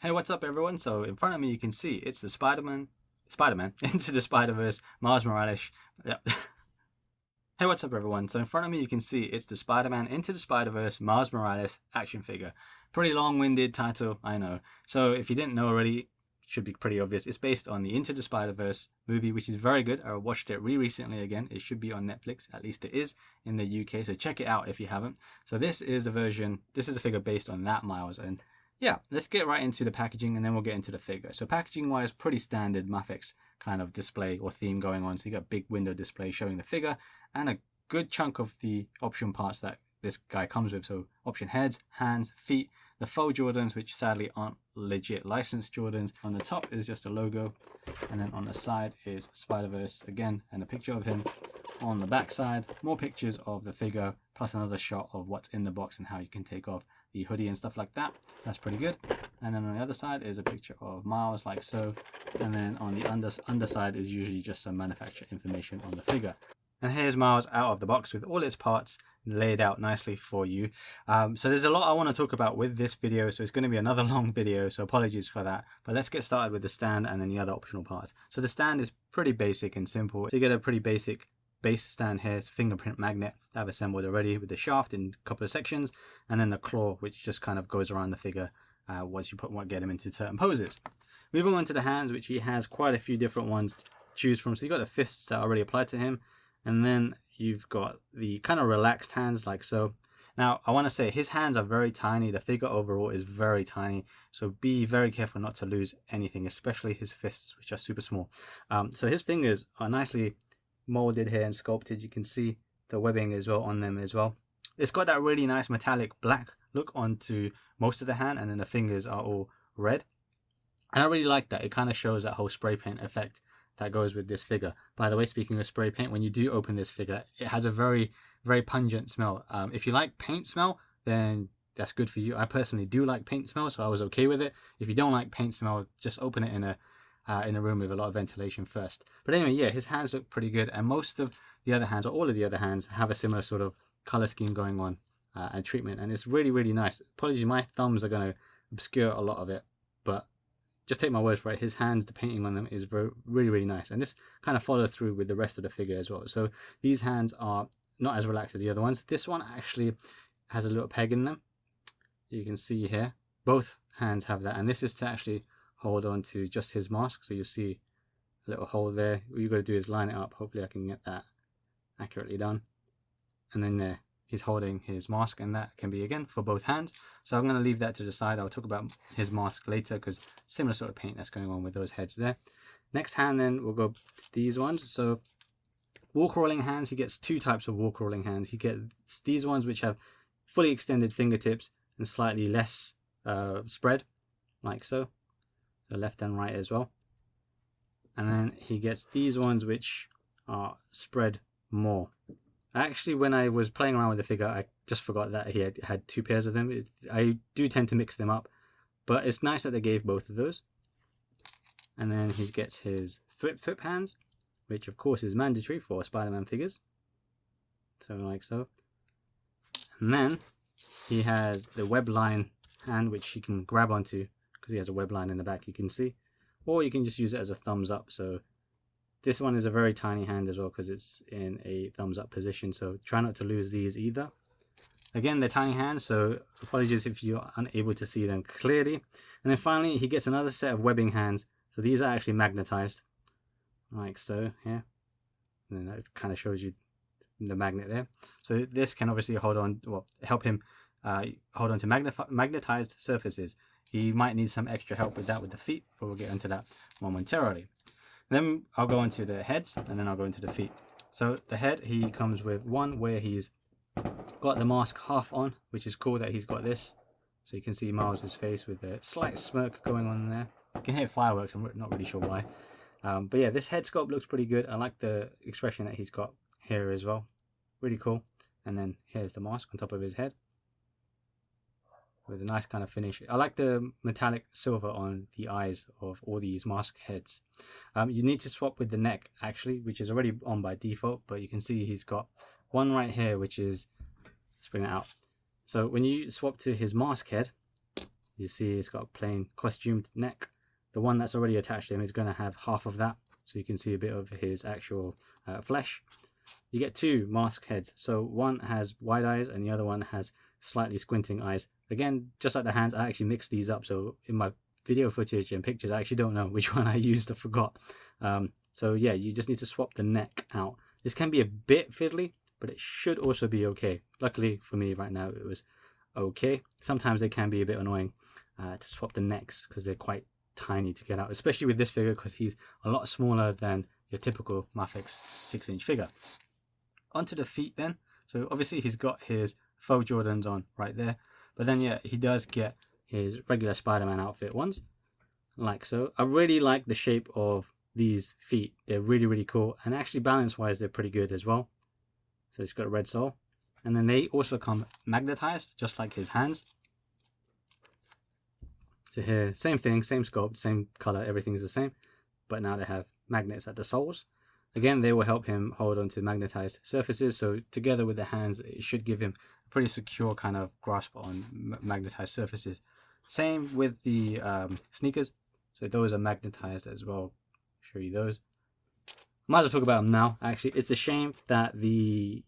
Hey, what's up everyone? So in front of me you can see it's the Spider-Man Into the Spider-Verse Miles Morales. Yep. Hey, what's up everyone? So in front of me you can see it's the Spider-Man Into the Spider-Verse Miles Morales action figure. Pretty long-winded title, I know. So if you didn't know already, should be pretty obvious. It's based on the Into the Spider-Verse movie, which is very good. I watched it recently again. It should be on Netflix, at least it is in the UK, so check it out if you haven't. So this is a figure based on that Miles, and yeah, let's get right into the packaging and then we'll get into the figure. So packaging wise, pretty standard MAFEX kind of display or theme going on. So you got a big window display showing the figure and a good chunk of the option parts that this guy comes with. So option heads, hands, feet, the faux Jordans, which sadly aren't legit licensed Jordans. On the top is just a logo, and then on the side is Spider-Verse again and a picture of him. On the back side, more pictures of the figure plus another shot of what's in the box and how you can take off the hoodie and stuff like that. That's pretty good. And then on the other side is a picture of Miles like so, and then on the underside is usually just some manufacturer information on the figure. And here's Miles out of the box with all its parts laid out nicely for you. So there's a lot I want to talk about with this video, so it's going to be another long video, so apologies for that. But let's get started with the stand and then the other optional parts. So the stand is pretty basic and simple. So you get a pretty basic base stand here. It's a fingerprint magnet that I've assembled already with the shaft in a couple of sections, and then the claw, which just kind of goes around the figure once you get him into certain poses. Moving on to the hands, which he has quite a few different ones to choose from. So you got the fists that already apply to him, and then you've got the kind of relaxed hands like so. Now I want to say his hands are very tiny. The figure overall is very tiny, so be very careful not to lose anything, especially his fists, which are super small. So his fingers are nicely molded here and sculpted. You can see the webbing as well on them as well. It's got that really nice metallic black look onto most of the hand, and then the fingers are all red, and I really like that. It kind of shows that whole spray paint effect that goes with this figure. By the way, speaking of spray paint, when you do open this figure, it has a very pungent smell. If you like paint smell, then that's good for you. I personally do like paint smell, so I was okay with it. If you don't like paint smell, just open it in a room with a lot of ventilation first. But anyway, yeah, his hands look pretty good, and most of the other hands, or all of the other hands, have a similar sort of color scheme going on and treatment, and it's really nice. Apologies, my thumbs are going to obscure a lot of it, but just take my word for it. His hands, the painting on them is really nice, and this kind of follows through with the rest of the figure as well. So these hands are not as relaxed as the other ones. This one actually has a little peg in them. You can see here, both hands have that, and this is to actually hold on to just his mask. So you see a little hole there. All you got to do is line it up. Hopefully I can get that accurately done. And then there, he's holding his mask, and that can be again for both hands. So I'm going to leave that to the side. I'll talk about his mask later, because similar sort of paint that's going on with those heads there. Next hand then, we'll go to these ones. So walk rolling hands, he gets two types of walk rolling hands. He gets these ones which have fully extended fingertips and slightly less spread, like so. The left and right as well. And then he gets these ones which are spread more. Actually, when I was playing around with the figure, I just forgot that he had two pairs of them. I do tend to mix them up, but it's nice that they gave both of those. And then he gets his flip hands, which of course is mandatory for Spider-Man figures. So like so. And then he has the web line hand, which he can grab onto, because he has a web line in the back, you can see, or you can just use it as a thumbs up. So this one is a very tiny hand as well, because it's in a thumbs up position, so try not to lose these either. Again, they're tiny hands, so apologies if you're unable to see them clearly. And then finally he gets another set of webbing hands. So these are actually magnetized, like so here, and then that kind of shows you the magnet there. So this can obviously hold on, well, help him hold on to magnetized surfaces. He might need some extra help with that with the feet, but we'll get into that momentarily. Then I'll go into the heads, and then I'll go into the feet. So the head, he comes with one where he's got the mask half on, which is cool that he's got this. So you can see Miles' face with a slight smirk going on there. You can hear fireworks, I'm not really sure why. But yeah, this head sculpt looks pretty good. I like the expression that he's got here as well. Really cool. And then here's the mask on top of his head, with a nice kind of finish. I like the metallic silver on the eyes of all these mask heads. You need to swap with the neck actually, which is already on by default, but you can see he's got one right here, which is, let's bring it out. So when you swap to his mask head, You see it's got a plain costumed neck. The one that's already attached to him is going to have half of that, so you can see a bit of his actual flesh. You get two mask heads, so one has wide eyes and the other one has slightly squinting eyes. Again, just like the hands, I actually mixed these up, so in my video footage and pictures I actually don't know which one I used. I forgot. So yeah, you just need to swap the neck out. This can be a bit fiddly, but it should also be okay. Luckily for me right now it was okay. Sometimes they can be a bit annoying to swap the necks because they're quite tiny to get out, especially with this figure because he's a lot smaller than your typical MAFEX 6-inch figure. Onto the feet then. So obviously he's got his faux Jordans on right there, but then yeah, he does get his regular Spider-Man outfit ones, like so. I really like the shape of these feet. They're really cool, and actually balance wise they're pretty good as well. So it's got a red sole, and then they also come magnetized just like his hands. So here, same thing, same sculpt, same color, everything is the same, but now they have magnets at the soles. Again, they will help him hold on to magnetized surfaces, so together with the hands it should give him a pretty secure kind of grasp on magnetized surfaces. Same with the sneakers, so those are magnetized as well. Show you those. Might as well talk about them now. Actually, it's a shame that the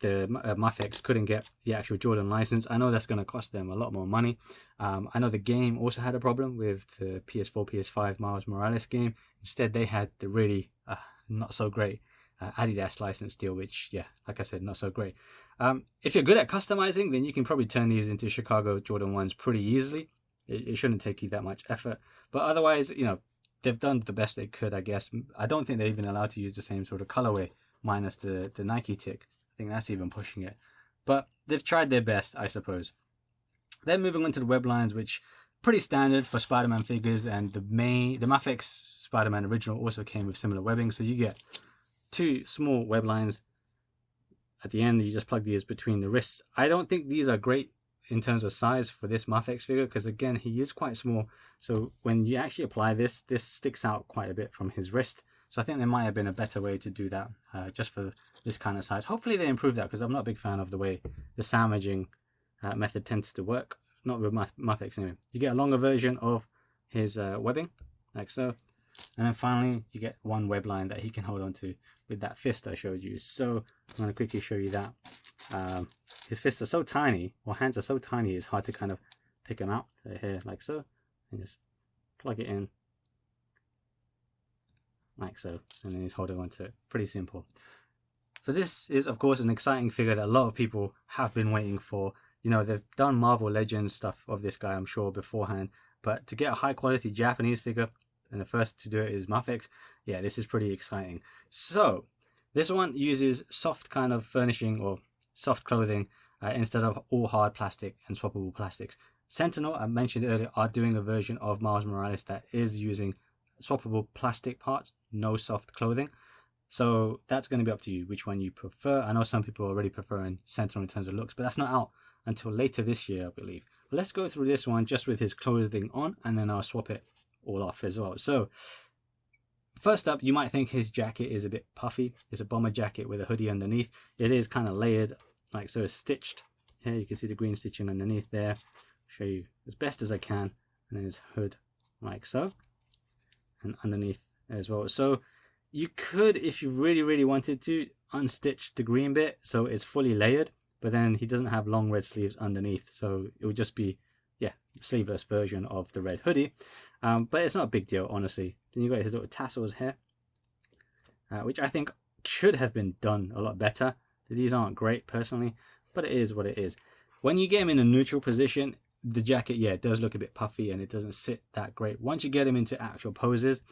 MAFEX couldn't get the actual Jordan license. I know that's going to cost them a lot more money. I know the game also had a problem with the PS4, PS5 Miles Morales game. Instead, they had the really not so great Adidas license deal, which, yeah, like I said, not so great. If you're good at customizing, then you can probably turn these into Chicago Jordan 1s pretty easily. It shouldn't take you that much effort. But otherwise, you know, they've done the best they could, I guess. I don't think they're even allowed to use the same sort of colorway, minus the Nike tick. I think that's even pushing it. But they've tried their best, I suppose. Then moving on to the web lines, which pretty standard for Spider-Man figures, and the MAFEX Spider-Man original also came with similar webbing. So you get two small web lines at the end. You just plug these between the wrists. I don't think these are great in terms of size for this MAFEX figure, because again, he is quite small. So when you actually apply this sticks out quite a bit from his wrist. So I think there might have been a better way to do that just for this kind of size. Hopefully they improve that, because I'm not a big fan of the way the sandwiching method tends to work. Not with MAFEX anyway. You get a longer version of his webbing, like so. And then finally, you get one web line that he can hold on to with that fist I showed you. So I'm going to quickly show you that. His fists are so tiny, or hands are so tiny, it's hard to kind of pick them out. So here, like so. And just plug it in. Like so, and then he's holding on to it. Pretty simple. So this is, of course, an exciting figure that a lot of people have been waiting for. You know, they've done Marvel Legends stuff of this guy, I'm sure, beforehand. But to get a high quality Japanese figure, and the first to do it is MAFEX, yeah, this is pretty exciting. So this one uses soft kind of furnishing or soft clothing instead of all hard plastic and swappable plastics. Sentinel, I mentioned earlier, are doing a version of Miles Morales that is using swappable plastic parts, no soft clothing. So that's going to be up to you which one you prefer. I know some people are already preferring Sentinel in terms of looks, but that's not out until later this year, I believe. But let's go through this one just with his clothing on, and then I'll swap it all off as well. So first up, you might think his jacket is a bit puffy. It's a bomber jacket with a hoodie underneath. It is kind of layered, like so, stitched. Here you can see the green stitching underneath there. Show you as best as I can. And then his hood, like so. And underneath as well. So you could, if you really wanted to, unstitch the green bit so it's fully layered, but then he doesn't have long red sleeves underneath, so it would just be, yeah, sleeveless version of the red hoodie. But it's not a big deal, honestly. Then you got his little tassels here, which I think should have been done a lot better. These aren't great personally, but it is what it is. When you get him in a neutral position, the jacket, yeah, it does look a bit puffy and it doesn't sit that great. Once you get him into actual poses,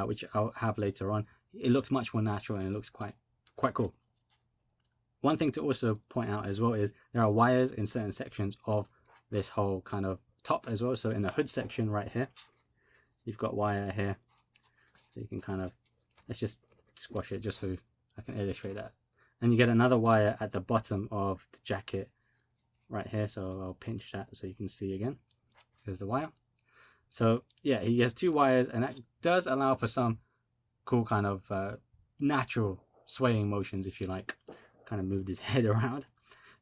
which I'll have later on, it looks much more natural and it looks quite cool. One thing to also point out as well is there are wires in certain sections of this whole kind of top as well. So in the hood section right here, you've got wire here. So you can kind of, let's just squash it just so I can illustrate that. And you get another wire at the bottom of the jacket right here. So I'll pinch that so you can see again. There's the wire. So yeah, he has two wires, and that does allow for some cool kind of natural swaying motions, if you like. Kind of moved his head around.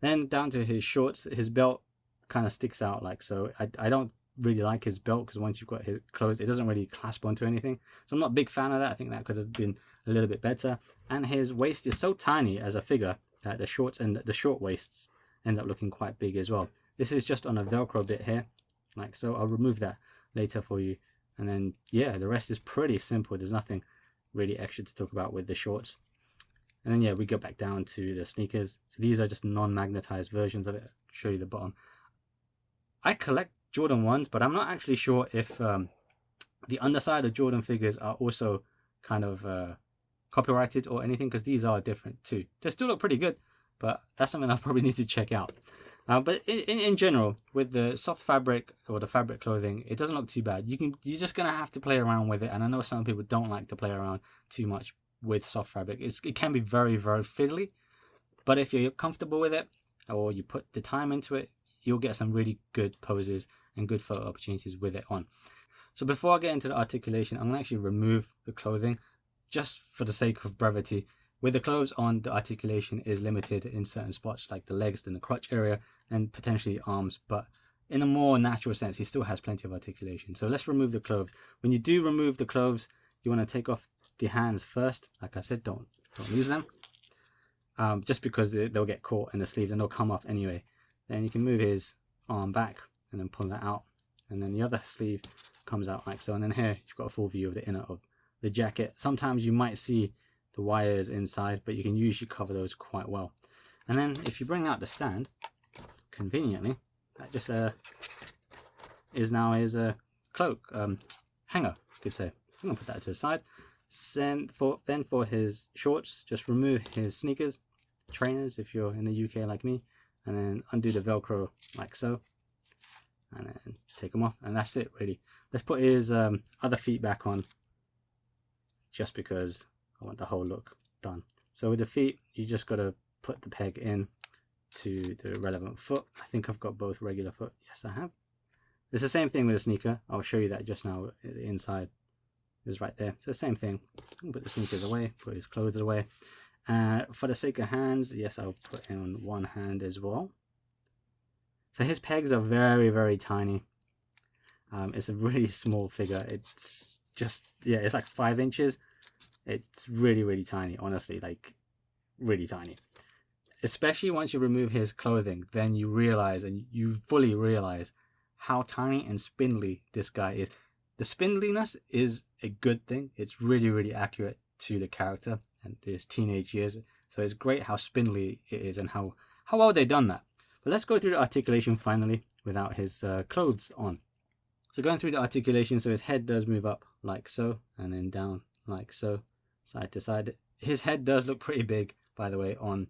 Then down to his shorts, his belt kind of sticks out like so. I don't really like his belt, because once you've got his clothes, it doesn't really clasp onto anything. So I'm not a big fan of that. I think that could have been a little bit better. And his waist is so tiny as a figure that the shorts and the short waists end up looking quite big as well. This is just on a Velcro bit here, like so. I'll remove that later for you. And then, yeah, the rest is pretty simple. There's nothing really extra to talk about with the shorts. And then, yeah, we go back down to the sneakers. So these are just non-magnetized versions of it. I'll show you the bottom. I collect Jordan 1s, but I'm not actually sure if the underside of Jordan figures are also kind of copyrighted or anything, because these are different too. They still look pretty good, but that's something I'll probably need to check out. But in general, with the soft fabric or the fabric clothing, it doesn't look too bad. You're just gonna have to play around with it, and I know some people don't like to play around too much with soft fabric. It can be very, very fiddly, but if you're comfortable with it, or you put the time into it, you'll get some really good poses and good photo opportunities with it on. So before I get into the articulation, I'm gonna actually remove the clothing just for the sake of brevity. With the clothes on, the articulation is limited in certain spots like the legs and the crotch area and potentially arms, but in a more natural sense, he still has plenty of articulation. So let's remove the clothes. When you do remove the clothes, you want to take off the hands first. Like I said, don't lose them, just because they'll get caught in the sleeves and they'll come off anyway. Then you can move his arm back and then pull that out, and then the other sleeve comes out like so. And then here you've got a full view of the inner of the jacket. Sometimes you might see the wires inside, but you can usually cover those quite well. And then if you bring out the stand, conveniently, that just is now his cloak hanger, you could say. I'm gonna put that to the side. Then for his shorts, just remove his sneakers, trainers if you're in the UK like me, and then undo the Velcro like so, and then take them off, and that's it really. Let's put his other feet back on, just because I want the whole look done. So with the feet, you just got to put the peg in to the relevant foot. I think I've got both regular foot. Yes, I have. It's the same thing with a sneaker. I'll show you that just now. The inside is right there. So same thing. Put the sneakers away, put his clothes away. For the sake of hands, yes, I'll put him on one hand as well. So his pegs are very, very tiny. It's a really small figure. It's just, yeah, it's like 5 inches. It's really, really tiny, honestly, like really tiny. Especially once you remove his clothing, then you realize, and you fully realize, how tiny and spindly this guy is. The spindliness is a good thing. It's really, really accurate to the character and his teenage years. So it's great how spindly it is and how well they've done that. But let's go through the articulation finally without his clothes on. So going through the articulation, so his head does move up like so, and then down like so, side to side. His head does look pretty big, by the way, on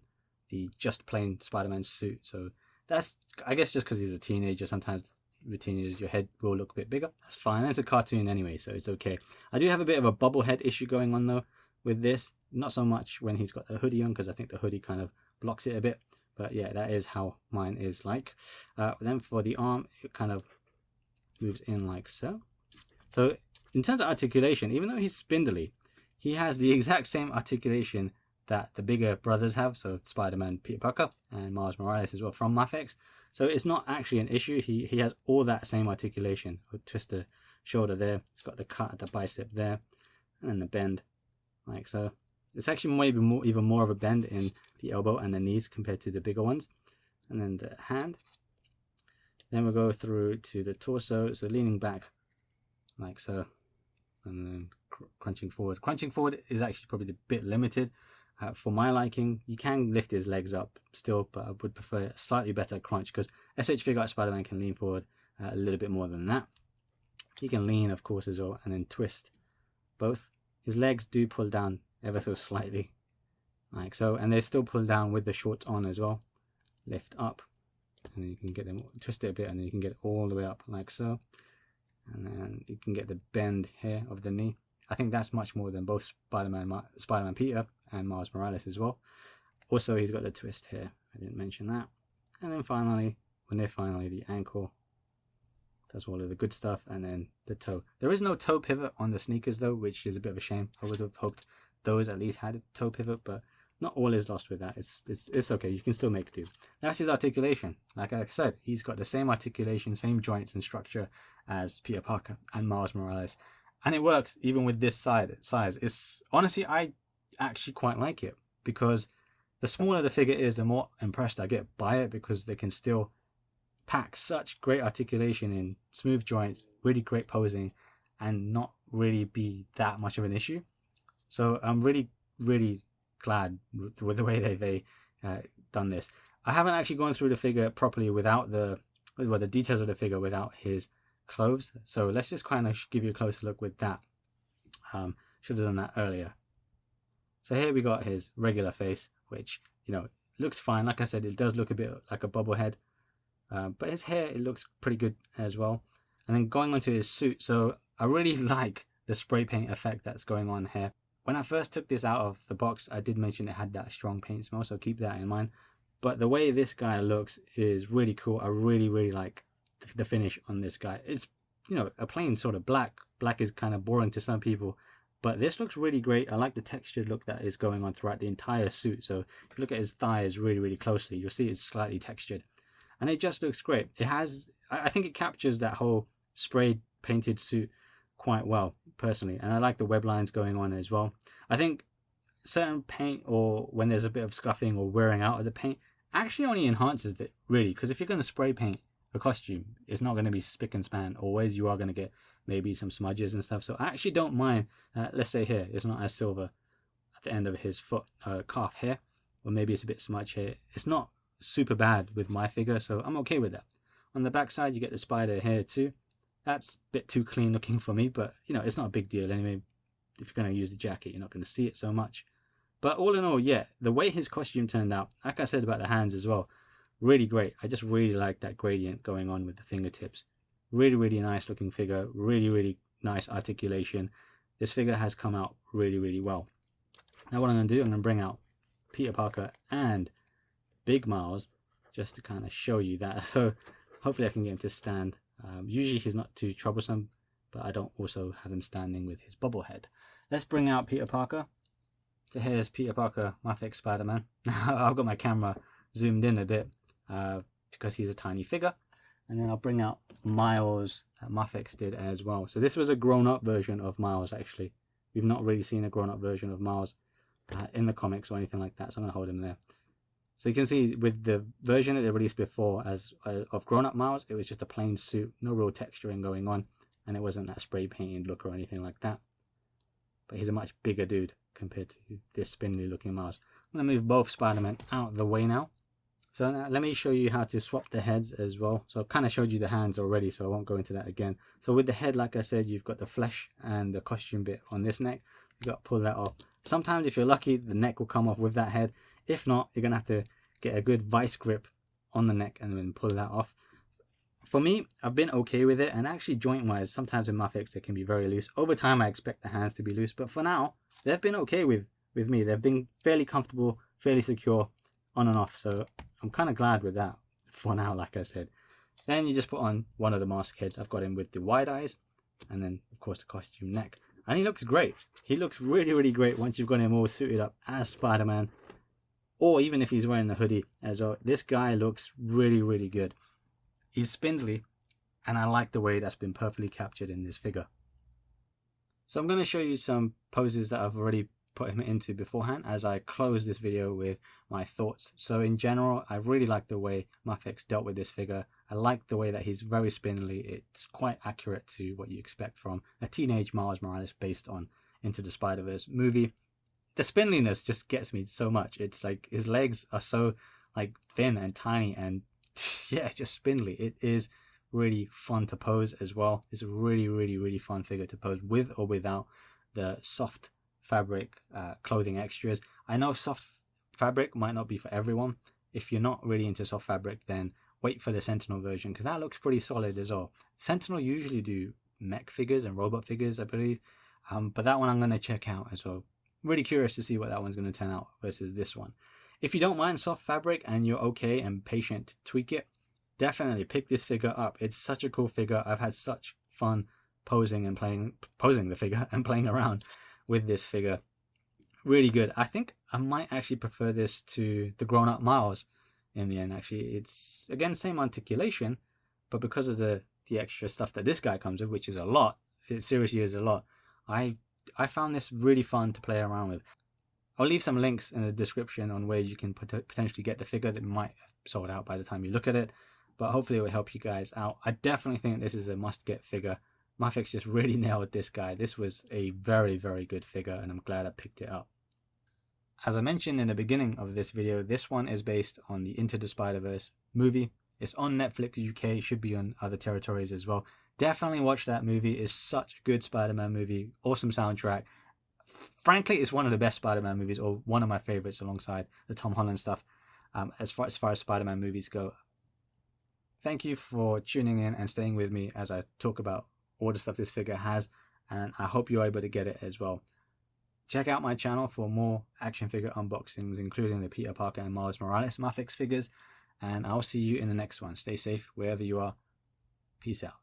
the just plain Spider-Man suit. So that's, I guess, just because he's a teenager. Sometimes with teenagers, your head will look a bit bigger. That's fine. It's a cartoon anyway, so it's okay. I do have a bit of a bubble head issue going on though with this. Not so much when he's got the hoodie on, because I think the hoodie kind of blocks it a bit. But yeah, that is how mine is like. Then for the arm, it kind of moves in like so. So in terms of articulation, even though he's spindly, he has the exact same articulation that the bigger brothers have. So Spider-Man, Peter Parker, and Miles Morales as well from MAFEX. So it's not actually an issue. He has all that same articulation. I'll twist the shoulder there. It's got the cut at the bicep there, and then the bend like so. It's actually maybe even more of a bend in the elbow and the knees compared to the bigger ones. And then the hand. Then we'll go through to the torso. So leaning back like so, and then crunching forward. Crunching forward is actually probably a bit limited for my liking. You can lift his legs up still, but I would prefer a slightly better crunch, because SH Figure Art Spider-Man can lean forward a little bit more than that. He can lean, of course, as well, and then twist both. His legs do pull down ever so slightly, like so, and they still pull down with the shorts on as well. Lift up, and then you can get them, twist it a bit, and then you can get it all the way up like so. And then you can get the bend here of the knee. I think that's much more than both Spider-Man Peter and Miles Morales as well. Also, he's got the twist here. I didn't mention that. And then finally, the ankle does all of the good stuff, and then the toe. There is no toe pivot on the sneakers though, which is a bit of a shame. I would have hoped those at least had a toe pivot, but not all is lost with that. It's okay. You can still make do. That's his articulation. Like I said, he's got the same articulation, same joints and structure as Peter Parker and Miles Morales, and it works even with this size. It's honestly, I actually quite like it, because the smaller the figure is, the more impressed I get by it, because they can still pack such great articulation in, smooth joints, really great posing, and not really be that much of an issue. So I'm really glad with the way they done this. I haven't actually gone through the figure properly without the details of the figure without his clothes. So let's just kind of give you a closer look with that. Should have done that earlier. So here we got his regular face, which, you know, looks fine. Like I said, it does look a bit like a bobblehead, but his hair, it looks pretty good as well. And then going on to his suit, so I really like the spray paint effect that's going on here. When I first took this out of the box, I did mention it had that strong paint smell, so keep that in mind. But the way this guy looks is really cool. I really like the finish on this guy. It's, you know, a plain sort of black. Black is kind of boring to some people, but this looks really great. I like the textured look that is going on throughout the entire suit. So if you look at his thighs really closely, you'll see it's slightly textured, and it just looks great. It has, I think it captures that whole sprayed painted suit quite well personally, and I like the web lines going on as well. I think certain paint, or when there's a bit of scuffing or wearing out of the paint, actually only enhances it really, because if you're going to spray paint a costume, it's not going to be spick and span always. You are going to get maybe some smudges and stuff. So I actually don't mind, let's say here it's not as silver at the end of his foot calf here, or maybe it's a bit smudge here. It's not super bad with my figure, so I'm okay with that. On the back side you get the spider here too. That's a bit too clean looking for me, but you know, it's not a big deal anyway. If you're going to use the jacket, you're not going to see it so much. But all in all, yeah, the way his costume turned out, like I said about the hands as well, really great. I just really like that gradient going on with the fingertips. Really nice looking figure, really nice articulation. This figure has come out really well. Now what I'm going to do, I'm going to bring out Peter Parker and Big Miles just to kind of show you that. So hopefully I can get him to stand. Usually he's not too troublesome, but I don't also have him standing with his bobblehead. Let's bring out Peter Parker. So here's Peter Parker, MAFEX Spider-Man. I've got my camera zoomed in a bit because he's a tiny figure. And then I'll bring out Miles that MAFEX did as well. So this was a grown-up version of Miles actually. We've not really seen a grown-up version of Miles in the comics or anything like that. So I'm going to hold him there. So you can see with the version that they released before as of grown-up Miles, it was just a plain suit, no real texturing going on, and it wasn't that spray painted look or anything like that. But he's a much bigger dude compared to this spindly looking Miles. I'm going to move both Spider-Man out of the way now. So now let me show you how to swap the heads as well. So I kind of showed you the hands already, so I won't go into that again. So with the head, like I said, you've got the flesh and the costume bit on this neck. You've got to pull that off. Sometimes if you're lucky, the neck will come off with that head. If not, you're going to have to get a good vice grip on the neck and then pull that off. For me, I've been okay with it, and actually joint wise, sometimes in MAFEX it can be very loose. Over time I expect the hands to be loose, but for now they've been okay with me. They've been fairly comfortable, fairly secure on and off, so I'm kind of glad with that for now, like I said. Then you just put on one of the mask heads. I've got him with the wide eyes, and then of course the costume neck, and he looks great. He looks really great once you've got him all suited up as Spider-Man, or even if he's wearing a hoodie as well. This guy looks really good. He's spindly, and I like the way that's been perfectly captured in this figure. So I'm going to show you some poses that I've already put him into beforehand as I close this video with my thoughts. So in general, I really like the way MAFEX dealt with this figure. I like the way that he's very spindly. It's quite accurate to what you expect from a teenage Miles Morales based on Into the Spider-Verse movie. The spindliness just gets me so much. It's like his legs are so like thin and tiny, and yeah, just spindly. It is really fun to pose as well. It's a really fun figure to pose with or without the soft fabric clothing extras. I know soft fabric might not be for everyone. If you're not really into soft fabric, then wait for the Sentinel version, because that looks pretty solid as well. Sentinel usually do mech figures and robot figures, I believe, but that one I'm going to check out as well. Really curious to see what that one's going to turn out versus this one. If you don't mind soft fabric and you're okay and patient to tweak it, definitely pick this figure up. It's such a cool figure. I've had such fun posing the figure and playing around with this figure. Really good. I think I might actually prefer this to the grown-up Miles in the end. Actually, it's again same articulation, but because of the extra stuff that this guy comes with, which is a lot, it seriously is a lot. I found this really fun to play around with. I'll leave some links in the description on where you can potentially get the figure that might have sold out by the time you look at it, but hopefully it will help you guys out. I definitely think this is a must-get figure. MAFEX just really nailed this guy. This was a very, very good figure, and I'm glad I picked it up. As I mentioned in the beginning of this video, this one is based on the Into the Spider-Verse movie. It's on Netflix UK, should be on other territories as well. Definitely watch that movie. It's such a good Spider-Man movie. Awesome soundtrack. Frankly, it's one of the best Spider-Man movies, or one of my favorites alongside the Tom Holland stuff, as far as Spider-Man movies go. Thank you for tuning in and staying with me as I talk about all the stuff this figure has, and I hope you're able to get it as well. Check out my channel for more action figure unboxings, including the Peter Parker and Miles Morales MAFEX figures, and I'll see you in the next one. Stay safe wherever you are. Peace out.